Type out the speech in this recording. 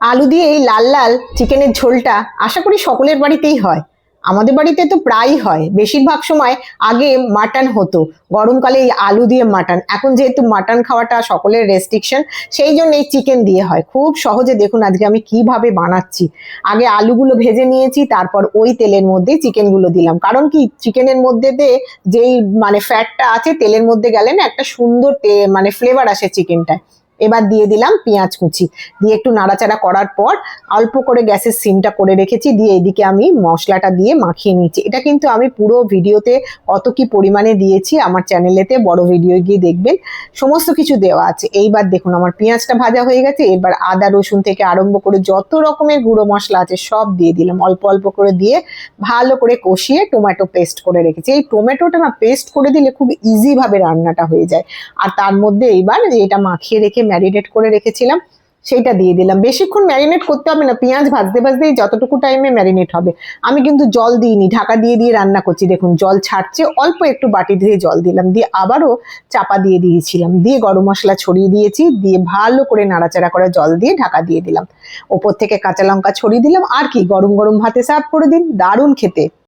আলু দিয়ে এই লাল লাল চিকেনের ঝোলটা আশা করি সকলের বাড়িতেই হয়। আমাদের বাড়িতে তো প্রায়ই হয়, বেশিরভাগ সময়। আগে মাটন হতো, গরমকালে এই আলু দিয়ে মাটন। এখন যেহেতু মাটন খাওয়াটা সকলের রেস্ট্রিকশন, সেই জন্য এই চিকেন দিয়ে হয় খুব সহজে। দেখুন আজকে আমি কিভাবে বানাচ্ছি। আগে আলুগুলো ভেজে নিয়েছি, তারপর ওই তেলের মধ্যে চিকেনগুলো দিলাম। কারণ কি, চিকেনের মধ্যে যেই মানে ফ্যাটটা আছে তেলের মধ্যে গেলে না একটা সুন্দর মানে ফ্লেভার আসে চিকেনটায়। এবার দিয়ে দিলাম পেঁয়াজ কুচি, দিয়ে একটু নাড়াচাড়া করার পর অল্প করে গ্যাসের সিমটা করে রেখেছি, দিয়ে এদিকে আমি মশলাটা দিয়ে মাখিয়ে নিচ্ছি। এটা কিন্তু আমি পুরো ভিডিওতে কত কি পরিমাণে দিয়েছি আমার চ্যানেলেতে, বড় ভিডিও গিয়ে দেখবেন, সমস্ত কিছু দেওয়া আছে। এইবার দেখুন আমার পেঁয়াজটা ভাজা হয়ে গেছে। এবার আদা রসুন থেকে আরম্ভ করে যত রকমের গুঁড়ো মশলা আছে সব দিয়ে দিলাম, অল্প অল্প করে দিয়ে ভালো করে কষিয়ে টমেটো পেস্ট করে রেখেছি। এই টমেটোটা না পেস্ট করে দিলে খুব ইজি ভাবে রান্নাটা হয়ে যায়। আর তার মধ্যে এইবার যেটা মাখিয়ে রেখে ম্যারিনেট করে রেখেছিলাম সেইটা দিয়ে দিলাম। বেশিক্ষণ ম্যারিনেট করতে হবে না, পেঁয়াজ ভাজতে ভাজতেই যতটুকু টাইমে ম্যারিনেট হবে। আমি কিন্তু জল দিইনি, ঢাকা দিয়ে দিয়ে রান্না করছি। দেখুন জল ছাড়ছে, অল্প একটু বাটি ধুয়ে জল দিলাম, দিয়ে আবারও চাপা দিয়ে দিয়েছিলাম, দিয়ে গরম মশলা ছড়িয়ে দিয়েছি, দিয়ে ভালো করে নাড়াচাড়া করে জল দিয়ে ঢাকা দিয়ে দিলাম। ওপর থেকে কাঁচা লঙ্কা ছড়িয়ে দিলাম। আর কি, গরম গরম ভাতে সার্ভ করে দিন, দারুণ খেতে।